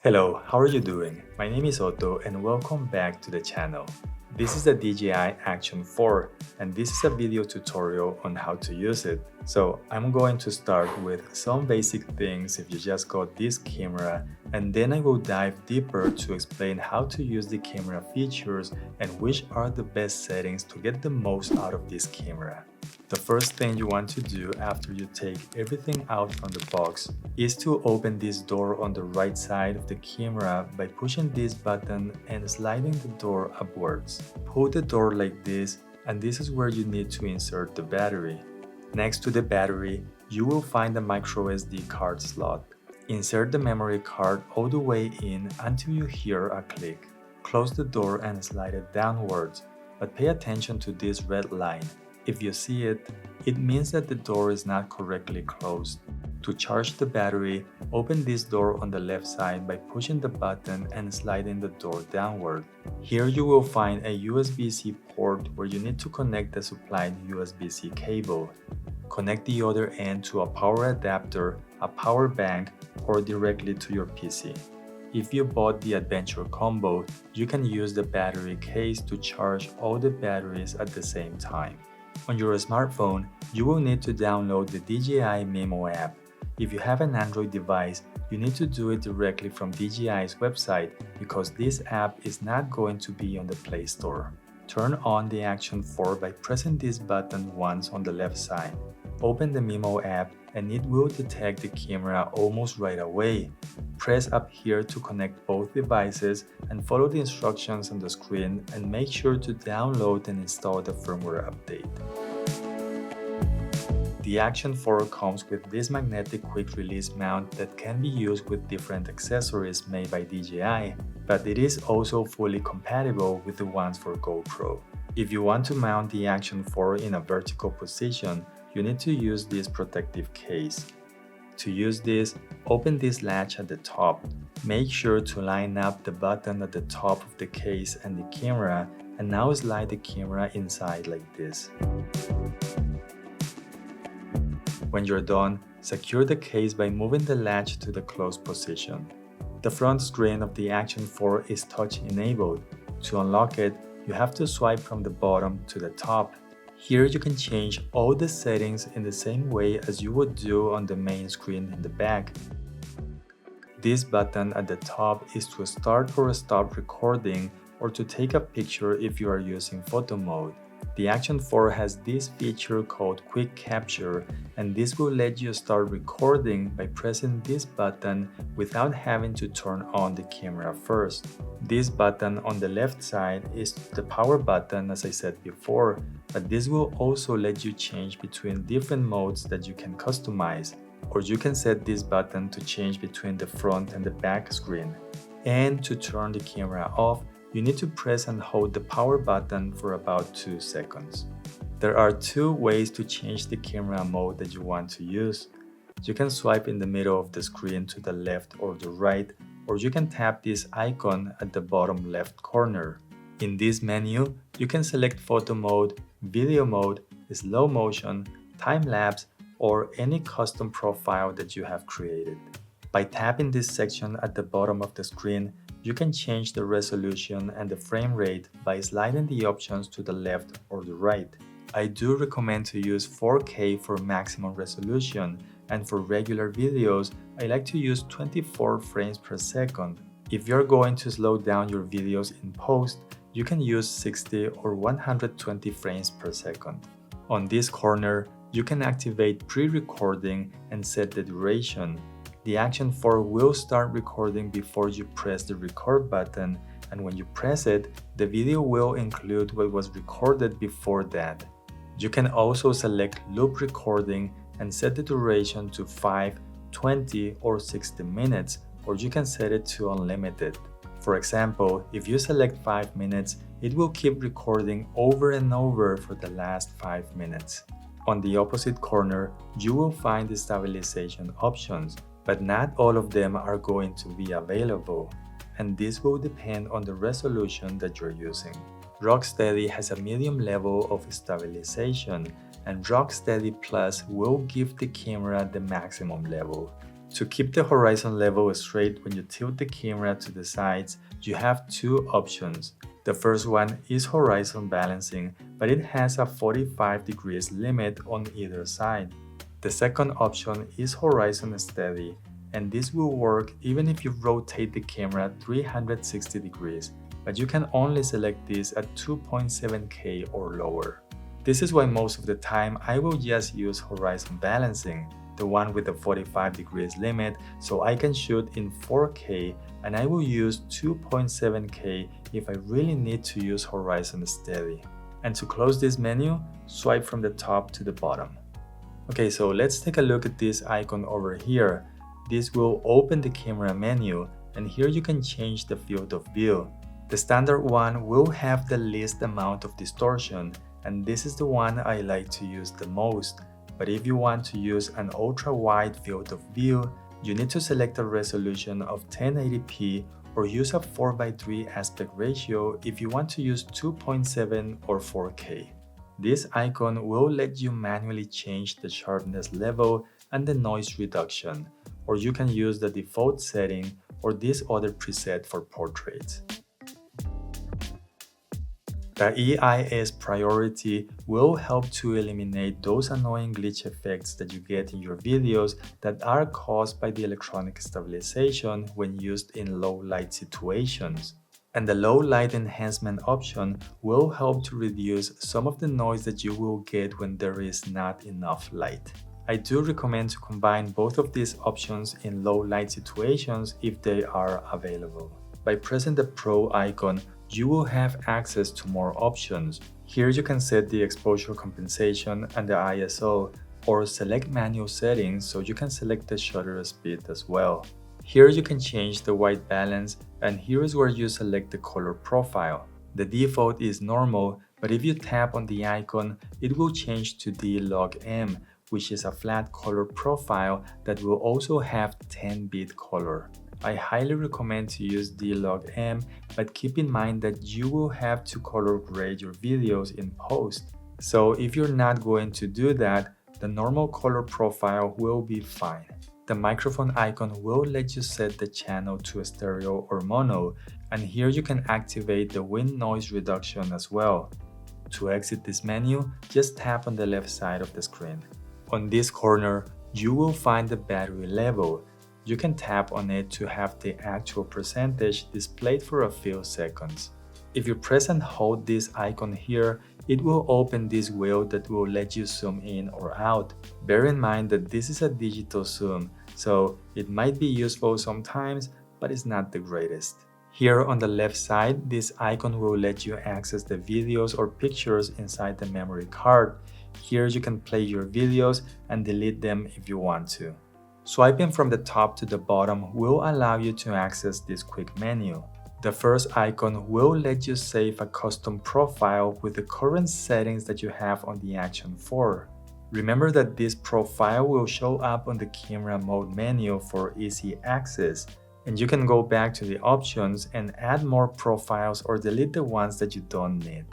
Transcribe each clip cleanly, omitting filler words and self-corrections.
Hello, how are you doing? My name is Otto and welcome back to the channel. This is the DJI Action 4 and this is a video tutorial on how to use it. So I'm going to start with some basic things if you just got this camera, and then I will dive deeper to explain how to use the camera features and which are the best settings to get the most out of this camera. The first thing you want to do after you take everything out from the box is to open this door on the right side of the camera by pushing this button and sliding the door upwards. Pull the door like this, and this is where you need to insert the battery. Next to the battery, you will find a microSD card slot. Insert the memory card all the way in until you hear a click. Close the door and slide it downwards, but pay attention to this red line. If you see it, it means that the door is not correctly closed. To charge the battery, open this door on the left side by pushing the button and sliding the door downward. Here you will find a USB-C port where you need to connect the supplied USB-C cable. Connect the other end to a power adapter, a power bank, or directly to your PC. If you bought the Adventure Combo, you can use the battery case to charge all the batteries at the same time. On your smartphone, you will need to download the DJI Mimo app. If you have an Android device, you need to do it directly from DJI's website because this app is not going to be on the Play Store. Turn on the Action 4 by pressing this button once on the left side. Open the Mimo app and it will detect the camera almost right away. Press up here to connect both devices and follow the instructions on the screen, and make sure to download and install the firmware update. The Action 4 comes with this magnetic quick release mount that can be used with different accessories made by DJI, but it is also fully compatible with the ones for GoPro. If you want to mount the Action 4 in a vertical position, you need to use this protective case. To use this, open this latch at the top. Make sure to line up the button at the top of the case and the camera, and now slide the camera inside like this. When you're done, secure the case by moving the latch to the closed position. The front screen of the Action 4 is touch enabled. To unlock it, you have to swipe from the bottom to the top. Here you can change all the settings in the same way as you would do on the main screen in the back. This button at the top is to start or stop recording, or to take a picture if you are using photo mode. The Action 4 has this feature called Quick Capture, and this will let you start recording by pressing this button without having to turn on the camera first. This button on the left side is the power button, as I said before, but this will also let you change between different modes that you can customize, or you can set this button to change between the front and the back screen. And to turn the camera off, you need to press and hold the power button for about 2 seconds. There are two ways to change the camera mode that you want to use. You can swipe in the middle of the screen to the left or the right, or you can tap this icon at the bottom left corner. In this menu, you can select photo mode, video mode, slow motion, time-lapse, or any custom profile that you have created. By tapping this section at the bottom of the screen, you can change the resolution and the frame rate by sliding the options to the left or the right. I do recommend to use 4K for maximum resolution, and for regular videos, I like to use 24 frames per second. If you're going to slow down your videos in post, you can use 60 or 120 frames per second. On this corner, you can activate pre-recording and set the duration. The Action 4 will start recording before you press the record button, and when you press it, the video will include what was recorded before that. You can also select loop recording and set the duration to 5, 20, or 60 minutes, or you can set it to unlimited. For example, if you select 5 minutes, it will keep recording over and over for the last 5 minutes. On the opposite corner, you will find the stabilization options, but not all of them are going to be available, and this will depend on the resolution that you're using. Rocksteady has a medium level of stabilization, and Rocksteady Plus will give the camera the maximum level. To keep the horizon level straight when you tilt the camera to the sides, you have two options. The first one is horizon balancing, but it has a 45 degrees limit on either side. The second option is horizon steady, and this will work even if you rotate the camera 360 degrees, but you can only select this at 2.7K or lower. This is why most of the time I will just use horizon balancing, the one with the 45 degrees limit, so I can shoot in 4K, and I will use 2.7K if I really need to use horizon steady. And to close this menu, swipe from the top to the bottom. Okay, so let's take a look at this icon over here. This will open the camera menu, and here you can change the field of view. The standard one will have the least amount of distortion, and this is the one I like to use the most. But if you want to use an ultra-wide field of view, you need to select a resolution of 1080p or use a 4:3 aspect ratio if you want to use 2.7 or 4K. This icon will let you manually change the sharpness level and the noise reduction, or you can use the default setting or this other preset for portraits. The EIS priority will help to eliminate those annoying glitch effects that you get in your videos that are caused by the electronic stabilization when used in low light situations. And the low light enhancement option will help to reduce some of the noise that you will get when there is not enough light. I do recommend to combine both of these options in low light situations if they are available. By pressing the Pro icon, you will have access to more options. Here you can set the exposure compensation and the ISO, or select manual settings so you can select the shutter speed as well. Here you can change the white balance, and here is where you select the color profile. The default is normal, but if you tap on the icon, it will change to D-Log-M, which is a flat color profile that will also have 10-bit color. I highly recommend to use D-Log-M, but keep in mind that you will have to color grade your videos in post. So if you're not going to do that, the normal color profile will be fine. The microphone icon will let you set the channel to a stereo or mono, and here you can activate the wind noise reduction as well. To exit this menu, just tap on the left side of the screen. On this corner, you will find the battery level. You can tap on it to have the actual percentage displayed for a few seconds. If you press and hold this icon here, it will open this wheel that will let you zoom in or out. Bear in mind that this is a digital zoom, so it might be useful sometimes, but it's not the greatest. Here on the left side, this icon will let you access the videos or pictures inside the memory card. Here you can play your videos and delete them if you want to. Swiping from the top to the bottom will allow you to access this quick menu. The first icon will let you save a custom profile with the current settings that you have on the Action 4. Remember that this profile will show up on the camera mode menu for easy access, and you can go back to the options and add more profiles or delete the ones that you don't need.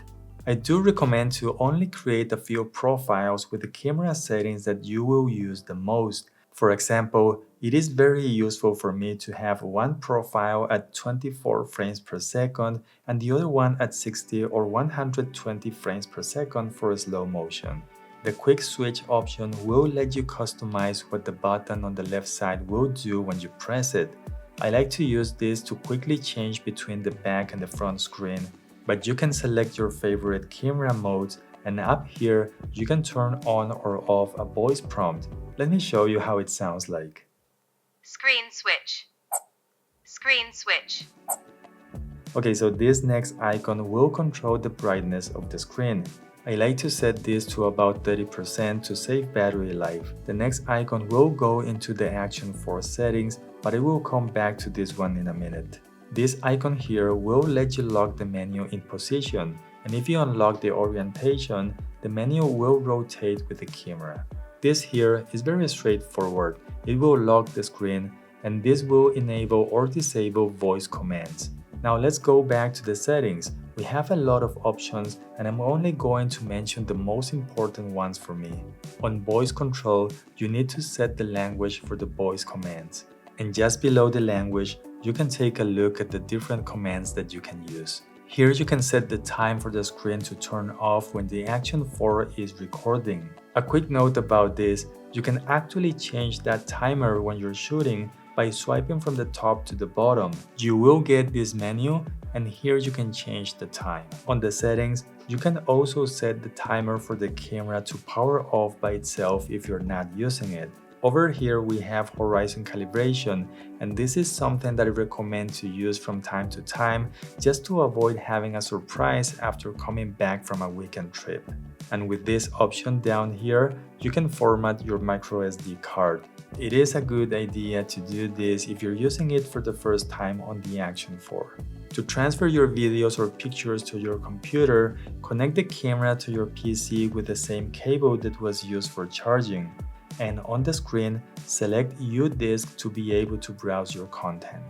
I do recommend to only create a few profiles with the camera settings that you will use the most. For example, it is very useful for me to have one profile at 24 frames per second and the other one at 60 or 120 frames per second for slow motion. The quick switch option will let you customize what the button on the left side will do when you press it. I like to use this to quickly change between the back and the front screen, but you can select your favorite camera modes, and up here you can turn on or off a voice prompt. Let me show you how it sounds like. Screen switch. Screen switch. Okay, so this next icon will control the brightness of the screen. I like to set this to about 30% to save battery life. The next icon will go into the Action 4 settings, but I will come back to this one in a minute. This icon here will let you lock the menu in position, and if you unlock the orientation, the menu will rotate with the camera. This here is very straightforward. It will lock the screen, and this will enable or disable voice commands. Now let's go back to the settings. We have a lot of options and I'm only going to mention the most important ones for me. On voice control, you need to set the language for the voice commands. And just below the language, you can take a look at the different commands that you can use. Here you can set the time for the screen to turn off when the Action 4 is recording. A quick note about this, you can actually change that timer when you're shooting by swiping from the top to the bottom. You will get this menu and here you can change the time. On the settings, you can also set the timer for the camera to power off by itself if you're not using it. Over here we have horizon calibration, and this is something that I recommend to use from time to time just to avoid having a surprise after coming back from a weekend trip. And with this option down here, you can format your microSD card. It is a good idea to do this if you're using it for the first time on the Action 4. To transfer your videos or pictures to your computer, connect the camera to your PC with the same cable that was used for charging. And on the screen, select U-Disk to be able to browse your content.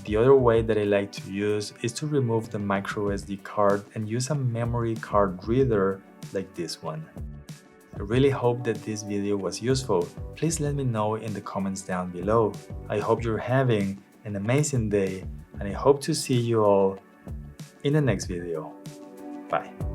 The other way that I like to use is to remove the microSD card and use a memory card reader like this one. I really hope that this video was useful. Please let me know in the comments down below. I hope you're having an amazing day and I hope to see you all in the next video. Bye.